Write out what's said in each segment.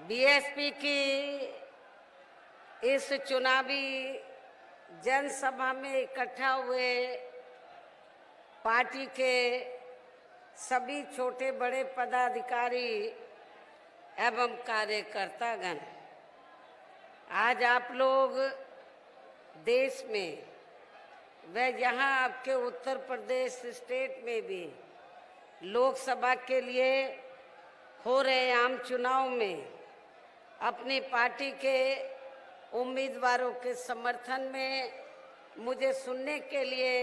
BSP की इस चुनावी जनसभा में इकट्ठा हुए पार्टी के सभी छोटे बड़े पदाधिकारी एवं कार्यकर्तागण, आज आप लोग देश में व यहाँ आपके उत्तर प्रदेश स्टेट में भी लोकसभा के लिए हो रहे आम चुनाव में अपनी पार्टी के उम्मीदवारों के समर्थन में मुझे सुनने के लिए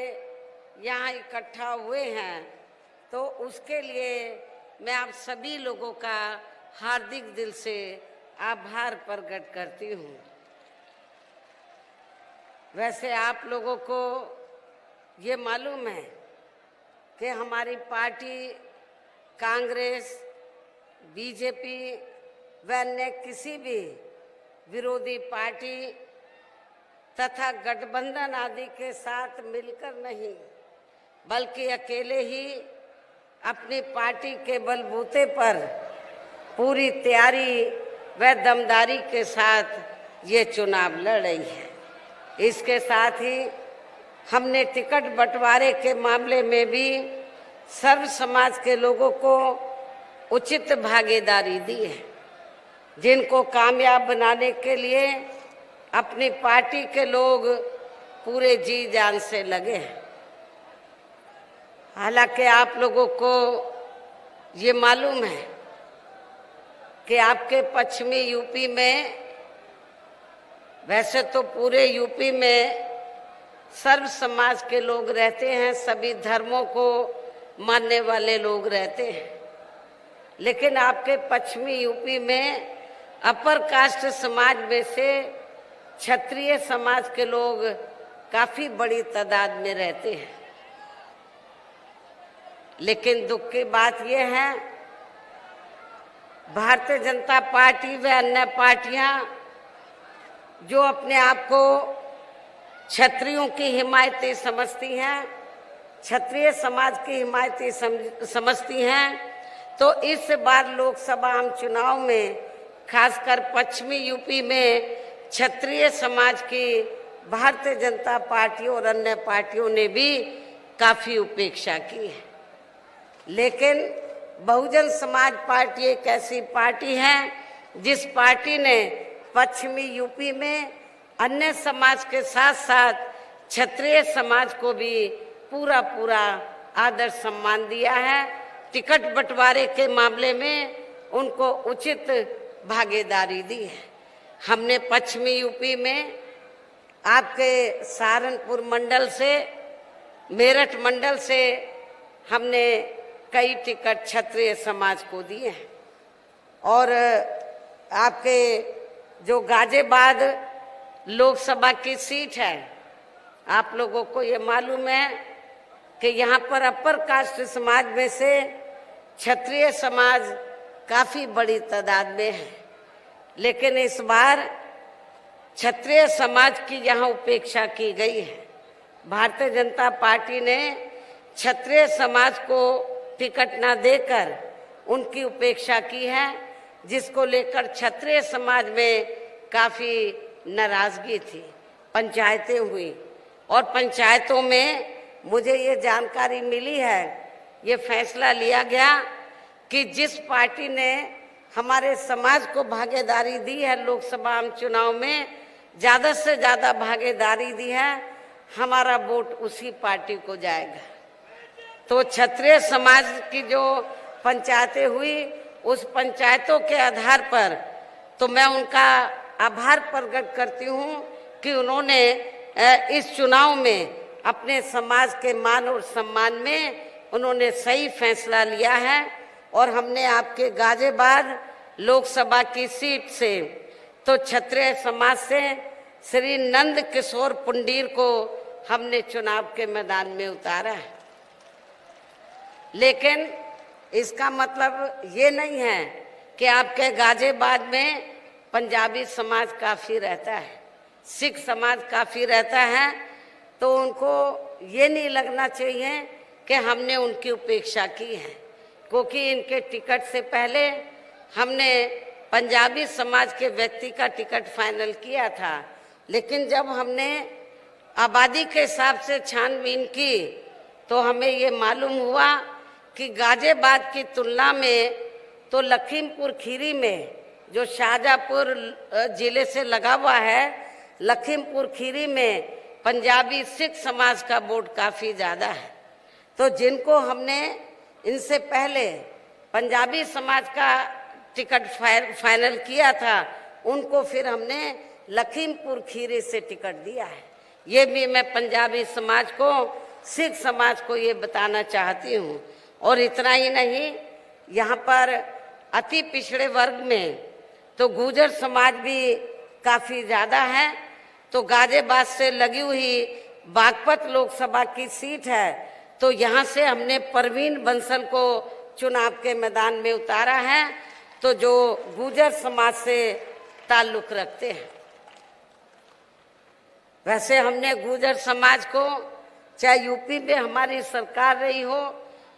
यहाँ इकट्ठा हुए हैं, तो उसके लिए मैं आप सभी लोगों का हार्दिक दिल से आभार प्रकट करती हूँ। वैसे आप लोगों को ये मालूम है कि हमारी पार्टी कांग्रेस, बीजेपी व अन्य किसी भी विरोधी पार्टी तथा गठबंधन आदि के साथ मिलकर नहीं, बल्कि अकेले ही अपनी पार्टी के बलबूते पर पूरी तैयारी व दमदारी के साथ ये चुनाव लड़ रही है। इसके साथ ही हमने टिकट बंटवारे के मामले में भी सर्व समाज के लोगों को उचित भागीदारी दी है, जिनको कामयाब बनाने के लिए अपनी पार्टी के लोग पूरे जी जान से लगे हैं। हालांकि आप लोगों को ये मालूम है कि आपके पश्चिमी यूपी में, वैसे तो पूरे यूपी में सर्व समाज के लोग रहते हैं, सभी धर्मों को मानने वाले लोग रहते हैं, लेकिन आपके पश्चिमी यूपी में अपर कास्ट समाज में से क्षत्रिय समाज के लोग काफी बड़ी तादाद में रहते हैं। लेकिन दुख की बात यह है, भारतीय जनता पार्टी व अन्य पार्टियां जो अपने आप को क्षत्रियों की हिमायती समझती हैं, क्षत्रिय समाज की हिमायती समझती हैं, तो इस बार लोकसभा आम चुनाव में खासकर पश्चिमी यूपी में क्षत्रिय समाज की भारतीय जनता पार्टी और अन्य पार्टियों ने भी काफी उपेक्षा की है। लेकिन बहुजन समाज पार्टी एक ऐसी पार्टी है जिस पार्टी ने पश्चिमी यूपी में अन्य समाज के साथ साथ क्षत्रिय समाज को भी पूरा पूरा आदर सम्मान दिया है। टिकट बंटवारे के मामले में उनको उचित भागीदारी दी है। हमने पश्चिमी यूपी में आपके सहारनपुर मंडल से, मेरठ मंडल से हमने कई टिकट क्षत्रिय समाज को दिए हैं, और आपके जो गाजियाबाद लोकसभा की सीट है, आप लोगों को ये मालूम है कि यहाँ पर अपर कास्ट समाज में से क्षत्रिय समाज काफी बड़ी तादाद में है, लेकिन इस बार क्षत्रिय समाज की यहाँ उपेक्षा की गई है। भारतीय जनता पार्टी ने क्षत्रिय समाज को टिकट न देकर उनकी उपेक्षा की है, जिसको लेकर क्षत्रिय समाज में काफी नाराजगी थी। पंचायतें हुई और पंचायतों में मुझे ये जानकारी मिली है, ये फैसला लिया गया कि जिस पार्टी ने हमारे समाज को भागीदारी दी है लोकसभा आम चुनाव में, ज्यादा से ज्यादा भागीदारी दी है, हमारा वोट उसी पार्टी को जाएगा। तो क्षत्रिय समाज की जो पंचायतें हुई, उस पंचायतों के आधार पर तो मैं उनका आभार प्रकट करती हूँ कि उन्होंने इस चुनाव में अपने समाज के मान और सम्मान में उन्होंने सही फैसला लिया है। और हमने आपके गाजियाबाद लोकसभा की सीट से तो क्षत्रिय समाज से श्री नंद किशोर पुंडीर को हमने चुनाव के मैदान में उतारा है। लेकिन इसका मतलब ये नहीं है कि आपके गाजियाबाद में पंजाबी समाज काफी रहता है, सिख समाज काफी रहता है, तो उनको ये नहीं लगना चाहिए कि हमने उनकी उपेक्षा की है, क्योंकि इनके टिकट से पहले हमने पंजाबी समाज के व्यक्ति का टिकट फाइनल किया था। लेकिन जब हमने आबादी के हिसाब से छानबीन की तो हमें ये मालूम हुआ कि गाजियाबाद की तुलना में तो लखीमपुर खीरी में, जो शाहजहाँपुर जिले से लगा हुआ है, लखीमपुर खीरी में पंजाबी सिख समाज का वोट काफ़ी ज़्यादा है। तो जिनको हमने इनसे पहले पंजाबी समाज का टिकट फाइनल किया था, उनको फिर हमने लखीमपुर खीरी से टिकट दिया है। ये भी मैं पंजाबी समाज को, सिख समाज को ये बताना चाहती हूँ। और इतना ही नहीं, यहाँ पर अति पिछड़े वर्ग में तो गुर्जर समाज भी काफ़ी ज़्यादा है। तो गाजियाबाद से लगी हुई बागपत लोकसभा की सीट है, तो यहाँ से हमने परवीन बंसल को चुनाव के मैदान में उतारा है, तो जो गुर्जर समाज से ताल्लुक़ रखते हैं। वैसे हमने गुर्जर समाज को, चाहे यूपी में हमारी सरकार रही हो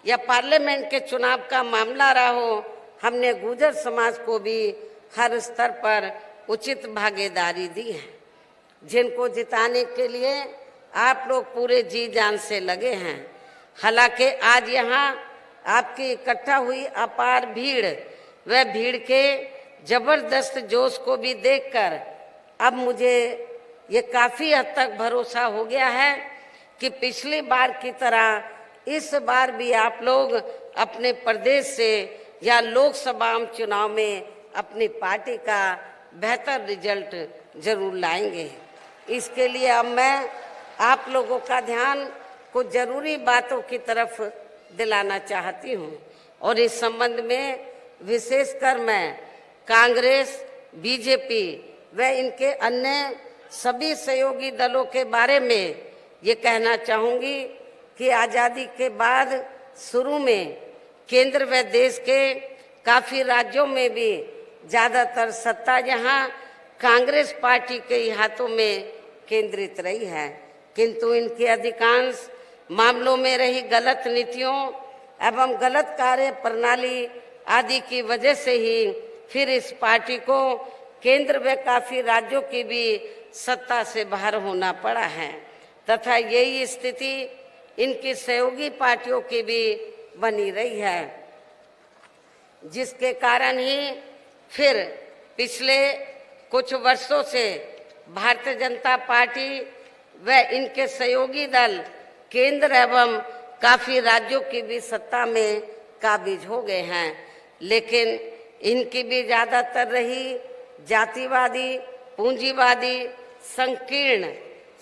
या पार्लियामेंट के चुनाव का मामला रहा हो, हमने गुर्जर समाज को भी हर स्तर पर उचित भागीदारी दी है, जिनको जिताने के लिए आप लोग पूरे जी जान से लगे हैं। हालांकि आज यहाँ आपकी इकट्ठा हुई अपार भीड़, वह भीड़ के जबरदस्त जोश को भी देखकर अब मुझे ये काफ़ी हद तक भरोसा हो गया है कि पिछली बार की तरह इस बार भी आप लोग अपने प्रदेश से या लोकसभा चुनाव में अपनी पार्टी का बेहतर रिजल्ट जरूर लाएंगे। इसके लिए अब मैं आप लोगों का ध्यान कुछ जरूरी बातों की तरफ दिलाना चाहती हूँ, और इस संबंध में विशेषकर मैं कांग्रेस, बीजेपी व इनके अन्य सभी सहयोगी दलों के बारे में ये कहना चाहूँगी कि आज़ादी के बाद शुरू में केंद्र व देश के काफ़ी राज्यों में भी ज़्यादातर सत्ता यहाँ कांग्रेस पार्टी के ही हाथों में केंद्रित रही है, किंतु इनकी अधिकांश मामलों में रही गलत नीतियों एवं गलत कार्य प्रणाली आदि की वजह से ही फिर इस पार्टी को केंद्र व काफ़ी राज्यों की भी सत्ता से बाहर होना पड़ा है, तथा यही स्थिति इनकी सहयोगी पार्टियों की भी बनी रही है, जिसके कारण ही फिर पिछले कुछ वर्षों से भारतीय जनता पार्टी व इनके सहयोगी दल केंद्र एवं काफ़ी राज्यों की भी सत्ता में काबिज हो गए हैं। लेकिन इनकी भी ज़्यादातर रही जातिवादी, पूंजीवादी, संकीर्ण,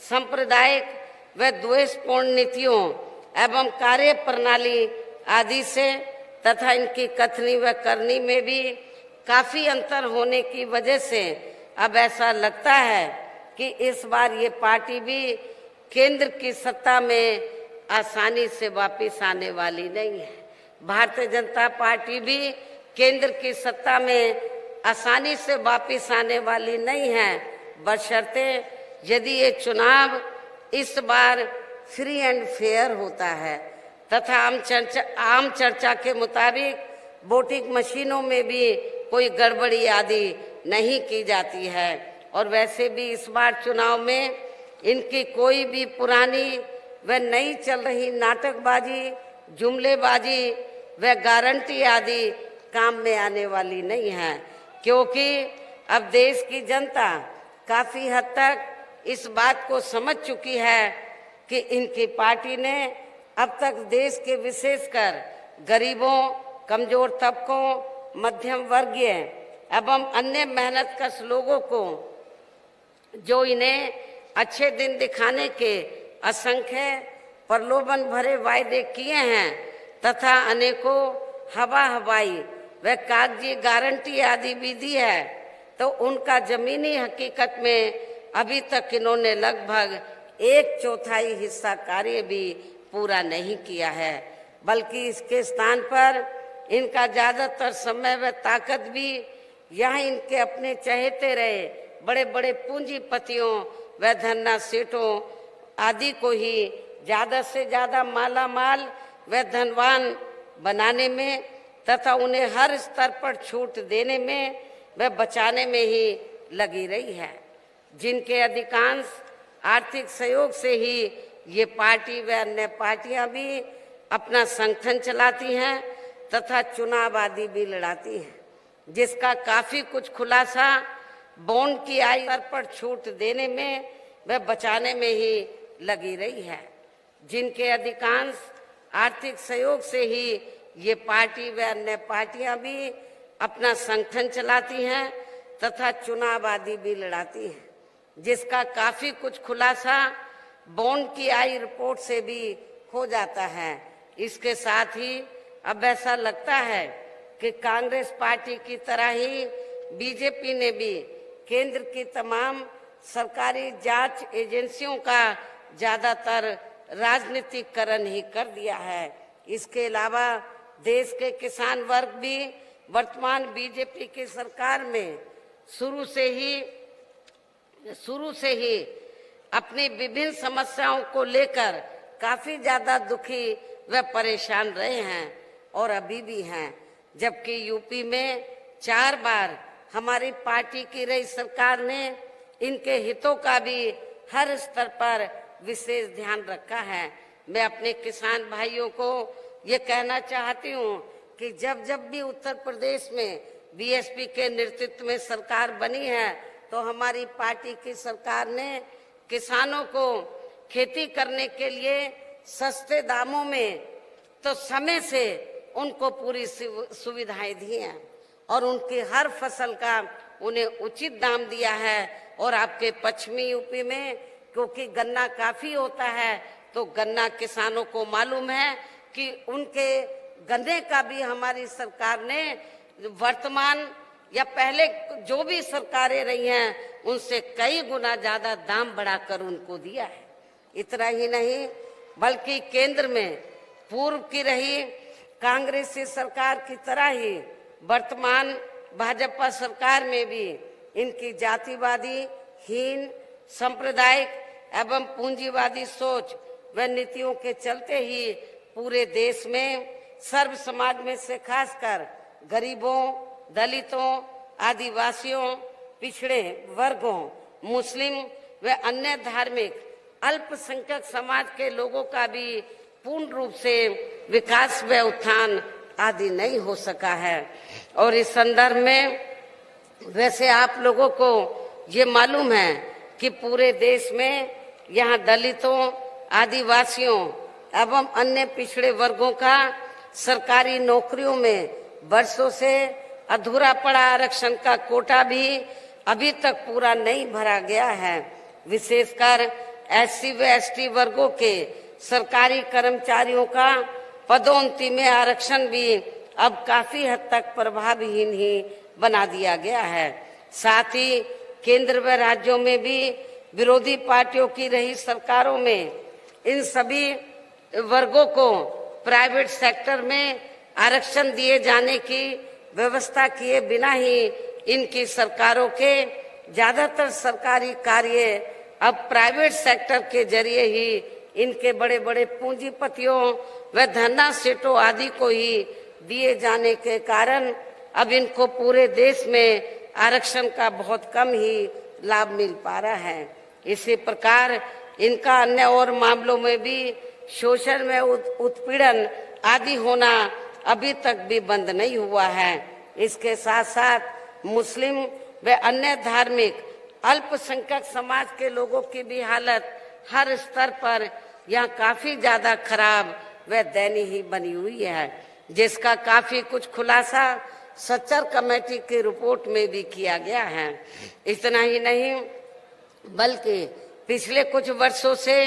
सांप्रदायिक व द्वेषपूर्ण नीतियों एवं कार्य प्रणाली आदि से तथा इनकी कथनी व करनी में भी काफ़ी अंतर होने की वजह से अब ऐसा लगता है कि इस बार ये पार्टी भी केंद्र की सत्ता में आसानी से वापस आने वाली नहीं है। भारतीय जनता पार्टी भी केंद्र की सत्ता में आसानी से वापस आने वाली नहीं है, बशर्ते यदि ये चुनाव इस बार फ्री एंड फेयर होता है तथा आम चर्चा के मुताबिक वोटिंग मशीनों में भी कोई गड़बड़ी आदि नहीं की जाती है। और वैसे भी इस बार चुनाव में इनकी कोई भी पुरानी व नई चल रही नाटकबाजी, जुमलेबाजी व गारंटी आदि काम में आने वाली नहीं है, क्योंकि अब देश की जनता काफ़ी हद तक इस बात को समझ चुकी है कि इनकी पार्टी ने अब तक देश के विशेषकर गरीबों, कमजोर तबकों, मध्यम वर्गीय एवं अन्य मेहनतकश लोगों को जो इन्हें अच्छे दिन दिखाने के असंख्य प्रलोभन भरे वायदे किए हैं तथा अनेकों हवाई व कागजी गारंटी आदि भी दी है, तो उनका जमीनी हकीकत में अभी तक इन्होंने लगभग 1/4 हिस्सा कार्य भी पूरा नहीं किया है, बल्कि इसके स्थान पर इनका ज़्यादातर समय व ताकत भी यहाँ इनके अपने चहेते रहे बड़े बड़े पूंजीपतियों व धन्ना सेठों आदि को ही ज्यादा से ज्यादा माला माल व धनवान बनाने में तथा उन्हें हर स्तर पर छूट देने में व बचाने में ही लगी रही है, जिनके अधिकांश आर्थिक सहयोग से ही ये पार्टी व अन्य पार्टियां भी अपना संगठन चलाती हैं तथा चुनाव आदि भी लड़ाती हैं, जिसका काफी कुछ खुलासा बॉन्ड की आयु पर छूट देने में व बचाने में ही लगी रही है, जिनके अधिकांश आर्थिक सहयोग से ही ये पार्टी व अन्य पार्टियां भी अपना संगठन चलाती हैं तथा चुनाव आदि भी लड़ाती हैं, जिसका काफी कुछ खुलासा बॉन्ड की आई रिपोर्ट से भी हो जाता है। इसके साथ ही अब ऐसा लगता है कि कांग्रेस पार्टी की तरह ही बीजेपी ने भी केंद्र की तमाम सरकारी जांच एजेंसियों का ज्यादातर राजनीतिकरण ही कर दिया है। इसके अलावा देश के किसान वर्ग भी वर्तमान बीजेपी की सरकार में शुरू से ही अपनी विभिन्न समस्याओं को लेकर काफी ज्यादा दुखी व परेशान रहे हैं और अभी भी हैं, जबकि यूपी में 4 बार हमारी पार्टी की रही सरकार ने इनके हितों का भी हर स्तर पर विशेष ध्यान रखा है। मैं अपने किसान भाइयों को ये कहना चाहती हूँ कि जब भी उत्तर प्रदेश में बीएसपी के नेतृत्व में सरकार बनी है तो हमारी पार्टी की सरकार ने किसानों को खेती करने के लिए सस्ते दामों में तो समय से उनको पूरी सुविधाएं दी हैं और उनकी हर फसल का उन्हें उचित दाम दिया है। और आपके पश्चिमी यूपी में क्योंकि गन्ना काफी होता है तो गन्ना किसानों को मालूम है कि उनके गन्ने का भी हमारी सरकार ने वर्तमान या पहले जो भी सरकारें रही हैं उनसे कई गुना ज्यादा दाम बढ़ाकर उनको दिया है। इतना ही नहीं बल्कि केंद्र में पूर्व की रही कांग्रेसी सरकार की तरह ही वर्तमान भाजपा सरकार में भी इनकी जातिवादी हीन सांप्रदायिक एवं पूंजीवादी सोच व नीतियों के चलते ही पूरे देश में सर्व समाज में से खासकर गरीबों, दलितों, आदिवासियों, पिछड़े वर्गों, मुस्लिम व अन्य धार्मिक अल्पसंख्यक समाज के लोगों का भी पूर्ण रूप से विकास व उत्थान आदि नहीं हो सका है। और इस संदर्भ में वैसे आप लोगों को ये मालूम है कि पूरे देश में यहाँ दलितों, आदिवासियों एवं अन्य पिछड़े वर्गों का सरकारी नौकरियों में वर्षों से अधूरा पड़ा आरक्षण का कोटा भी अभी तक पूरा नहीं भरा गया है। विशेषकर एससी व एसटी वर्गों के सरकारी कर्मचारियों का पदोन्नति में आरक्षण भी अब काफी हद तक प्रभावहीन ही बना दिया गया है। साथ ही केंद्र व राज्यों में भी विरोधी पार्टियों की रही सरकारों में इन सभी वर्गों को प्राइवेट सेक्टर में आरक्षण दिए जाने की व्यवस्था किए बिना ही इनकी सरकारों के ज्यादातर सरकारी कार्य अब प्राइवेट सेक्टर के जरिए ही इनके बड़े बड़े पूंजीपतियों व धन्ना सेठों आदि को ही दिए जाने के कारण अब इनको पूरे देश में आरक्षण का बहुत कम ही लाभ मिल पा रहा है। इसी प्रकार इनका अन्य और मामलों में भी शोषण में उत्पीड़न आदि होना अभी तक भी बंद नहीं हुआ है। इसके साथ साथ मुस्लिम व अन्य धार्मिक अल्पसंख्यक समाज के लोगों की भी हालत हर स्तर पर यहाँ काफी ज्यादा खराब व दयनीय बनी हुई है, जिसका काफी कुछ खुलासा सच्चर कमेटी की रिपोर्ट में भी किया गया है। इतना ही नहीं बल्कि पिछले कुछ वर्षों से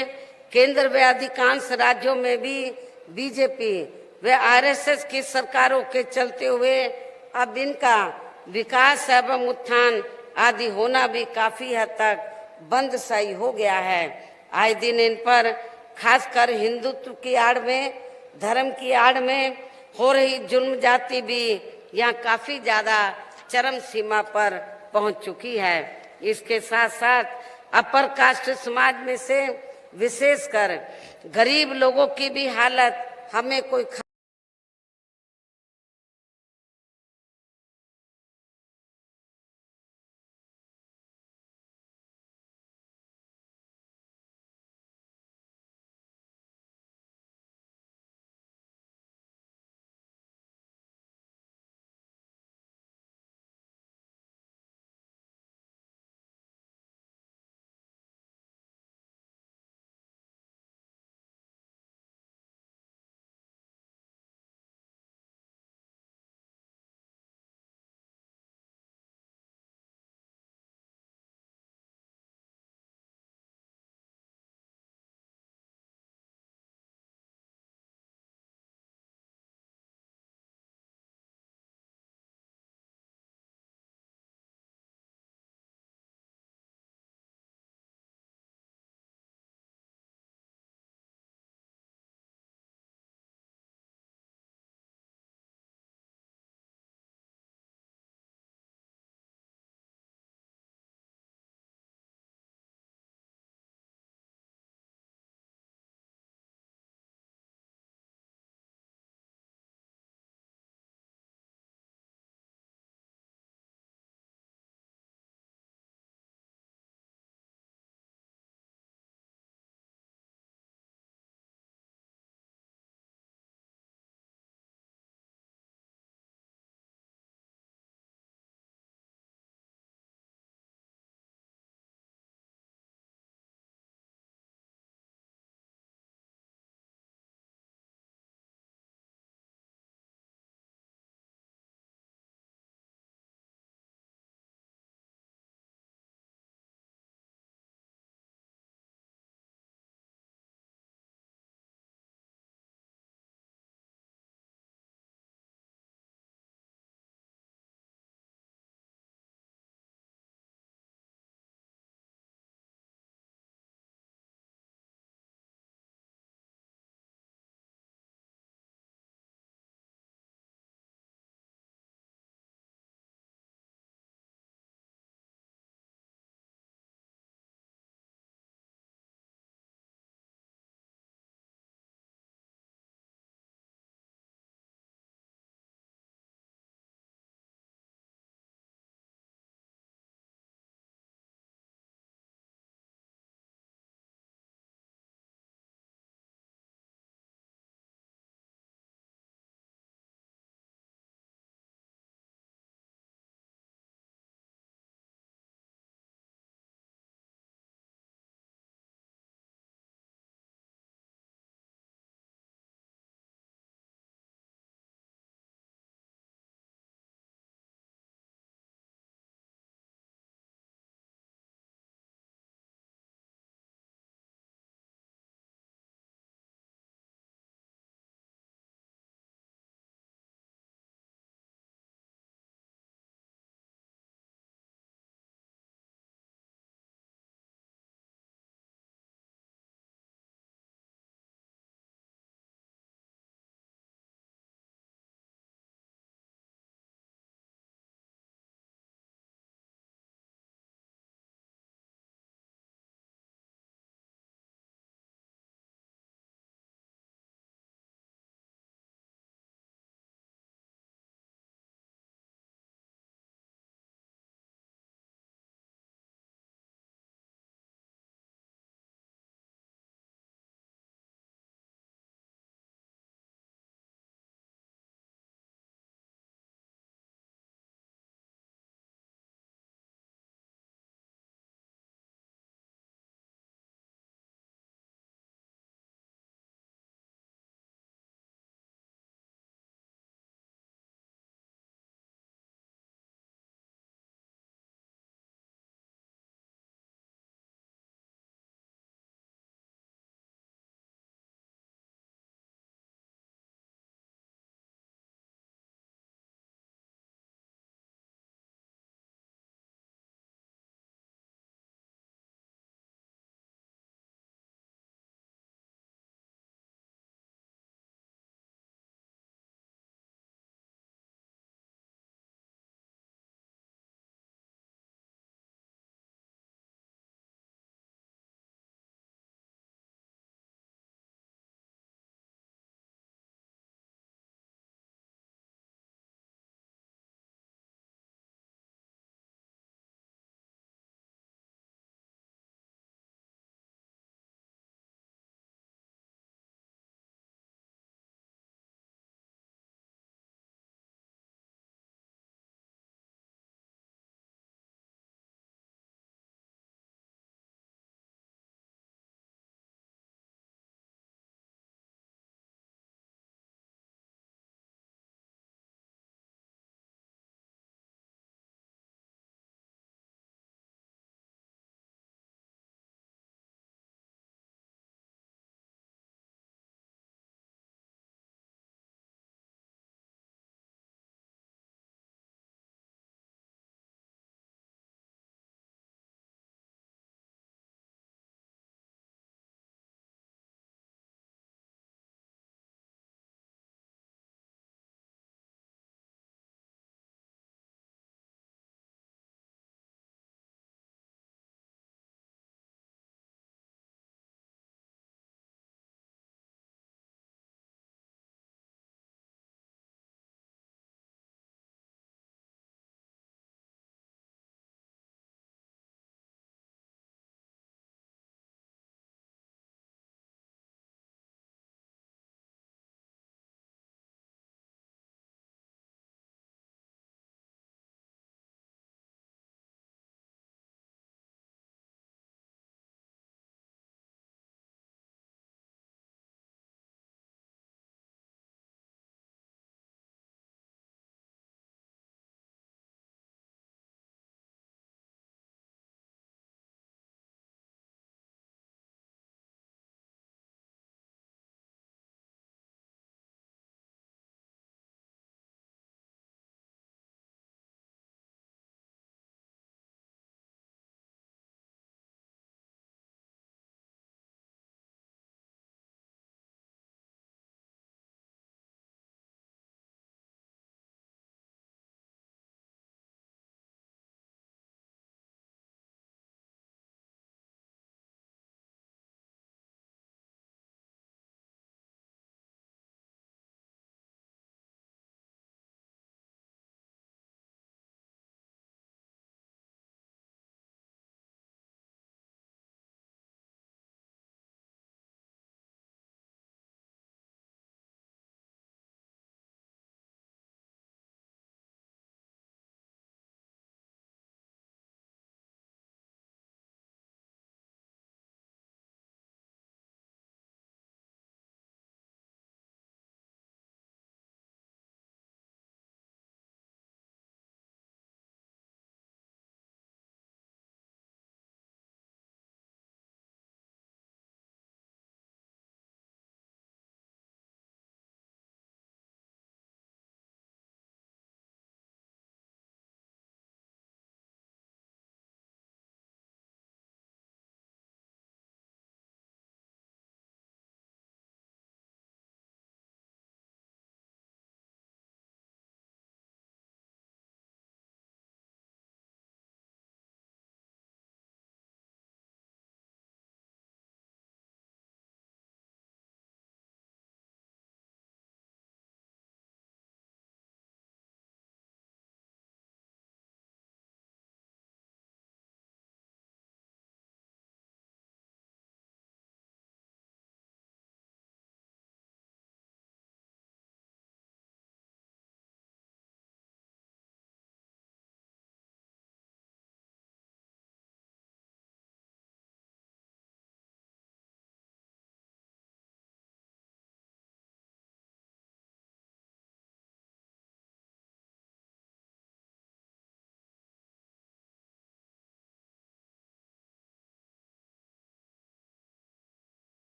केंद्र व अधिकांश राज्यों में भी बीजेपी व आरएसएस की सरकारों के चलते हुए अब इनका विकास एवं उत्थान आदि होना भी काफी हद तक बंद सा हो गया है। आए दिन इन पर खासकर हिंदुत्व की आड़ में, धर्म की आड़ में हो रही जुल्म जाति भी यहाँ काफी ज्यादा चरम सीमा पर पहुंच चुकी है। इसके साथ साथ अपर कास्ट समाज में से विशेषकर गरीब लोगों की भी हालत हमें कोई